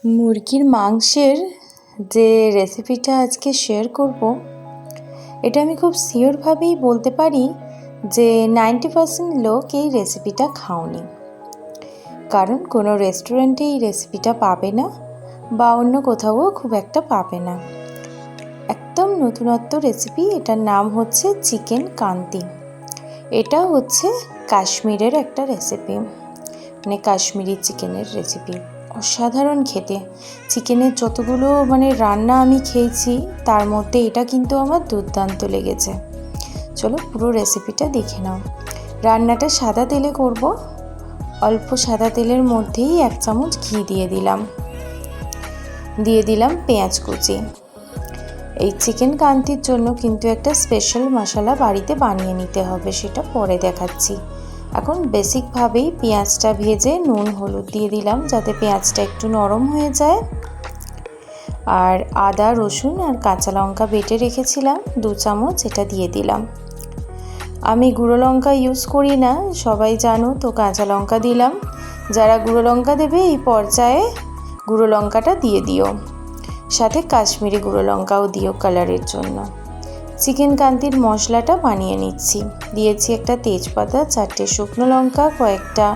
মুরগির মাংসের যে রেসিপিটা আজকে শেয়ার করব, এটা আমি খুব শিওরভাবেই বলতে পারি যে 90% লোক এই রেসিপিটা খাওনি। কারণ কোনো রেস্টুরেন্টে এই রেসিপিটা পাবে না বা অন্য কোথাও খুব একটা পাবে না। একদম নতুনত্ব রেসিপি। এটার নাম হচ্ছে চিকেন কান্তি। এটা হচ্ছে কাশ্মীরের একটা রেসিপি, মানে কাশ্মীরি চিকেনের রেসিপি। অসাধারণ খেতে। চিকেনের যতগুলো রান্না আমি খেয়েছি তার মধ্যে এটা কিন্তু আমার দুর্দান্ত লেগেছে। চলো পুরো রেসিপিটা দেখে নাও। রান্নাটা সাদা তেলে করব। অল্প সাদা তেলের মধ্যেই 1 চামচ ঘি দিয়ে দিলাম পেঁয়াজ কুচি। এই চিকেন কান্তির জন্য কিন্তু একটা স্পেশাল মশলা বাড়িতে বানিয়ে নিতে হবে, সেটা পরে দেখাচ্ছি। এখন বেসিকভাবেই পেঁয়াজটা ভেজে নুন হলুদ দিয়ে দিলাম যাতে পেঁয়াজটা একটু নরম হয়ে যায়। আর আদা রসুন আর কাঁচা লঙ্কা বেটে রেখেছিলাম 2 চামচ, এটা দিয়ে দিলাম। আমি গুঁড়ো লঙ্কা ইউজ করি না, সবাই জানো, তো কাঁচা লঙ্কা দিলাম। যারা গুঁড়ো লঙ্কা দেবে এই পর্যায়ে গুঁড়ো লঙ্কাটা দিয়ে দিও, সাথে কাশ্মীরি গুঁড়ো লঙ্কাও দিও কালারের জন্য। চিকেন কান্তির মশলাটা বানিয়ে নিচ্ছি। দিয়েছি একটা তেজপাতা, 4টে শুকনো লঙ্কা, কয়েকটা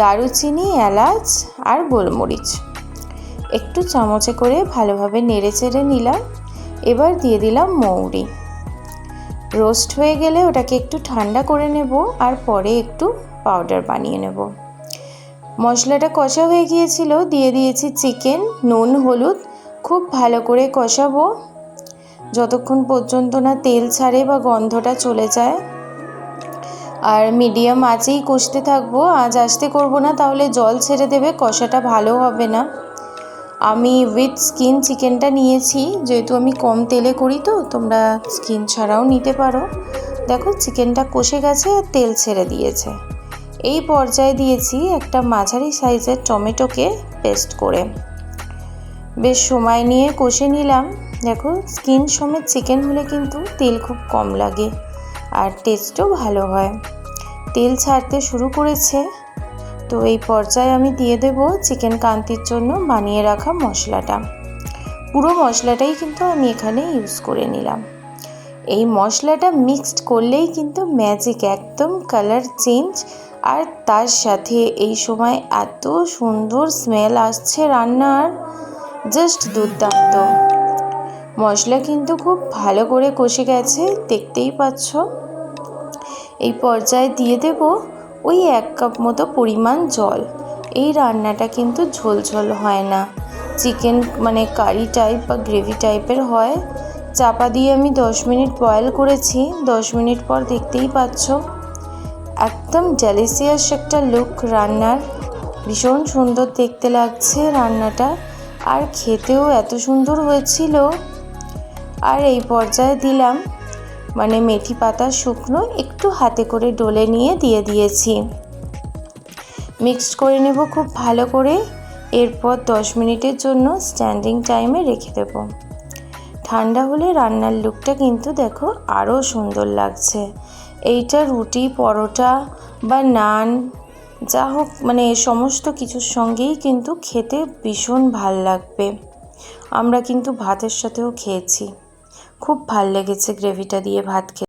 দারুচিনি, এলাচ আর গোলমরিচ। একটু চামচে করে ভালোভাবে নেড়ে চেড়ে নিলাম। এবার দিয়ে দিলাম মৌরি। রোস্ট হয়ে গেলে ওটাকে একটু ঠান্ডা করে নেব আর পরে একটু পাউডার বানিয়ে নেব। মশলাটা কষা হয়ে গিয়েছিল, দিয়ে দিয়েছি চিকেন, নুন হলুদ। খুব ভালো করে কষাবো যতক্ষণ পর্যন্ত না তেল ছাড়ে বা গন্ধটা চলে যায়। আর মিডিয়াম আঁচেই কষতে থাকবো। আজ আস্তে করব না, তাহলে জল ছেড়ে দেবে, কষাটা ভালো হবে না। আমি উইথ স্কিন চিকেনটা নিয়েছি, যেহেতু আমি কম তেলে করি, তো তোমরা স্কিন ছাড়াও নিতে পারো। দেখো চিকেনটা কষে গেছে আর তেল ছেড়ে দিয়েছে। এই পর্যায়ে দিয়েছি একটা মাঝারি সাইজের টমেটোকে পেস্ট করে। বেশ সময় নিয়ে কষে নিলাম। দেখো স্কিন সমেত চিকেন হলে কিন্তু তেল খুব কম লাগে আর টেস্টও ভালো হয়। তেল ছাড়তে শুরু করেছে, তো এই পর্যায়ে আমি দিয়ে দেব চিকেন কান্তির জন্য বানিয়ে রাখা মশলাটা। পুরো মশলাটাই কিন্তু আমি এখানে ইউজ করে নিলাম। এই মশলাটা মিক্সড করলেই কিন্তু ম্যাজিক, একদম কালার চেঞ্জ। আর তার সাথে এই সময় এত সুন্দর স্মেল আসছে রান্নার, জাস্ট দুর্দান্ত। মশলা কিন্তু খুব ভালো করে কষে গেছে, দেখতেই পাচ্ছ। এই পর্যায়ে দিয়ে দেব ওই 1 কাপ মতো পরিমাণ জল। এই রান্নাটা কিন্তু ঝোল হয় না, চিকেন কারি টাইপ বা গ্রেভি টাইপের হয়। চাপা দিয়ে আমি 10 মিনিট বয়েল করেছি। 10 মিনিট পর দেখতেই পাচ্ছ একদম ডেলিশিয়াস একটা লুক রান্নার। ভীষণ সুন্দর দেখতে লাগছে রান্নাটা, আর খেতেও এত সুন্দর হয়েছিল। আর এই পর্যায়ে দিলাম মেথি পাতা শুকনো, একটু হাতে করে ডলে নিয়ে দিয়ে দিয়েছি। মিক্সড করে নেব খুব ভালো করে। এরপর 10 মিনিটের জন্য স্ট্যান্ডিং টাইমে রেখে দেব। ঠান্ডা হলে রান্নার লুকটা কিন্তু দেখো আরও সুন্দর লাগছে। এইটা রুটি, পরোটা বা নান, যা হোক সমস্ত কিছুর সঙ্গেই কিন্তু খেতে ভীষণ ভাল লাগবে। আমরা কিন্তু ভাতের সাথেও খেয়েছি, খুব ভাল লেগেছে গ্রেভিটা দিয়ে ভাত খেতে।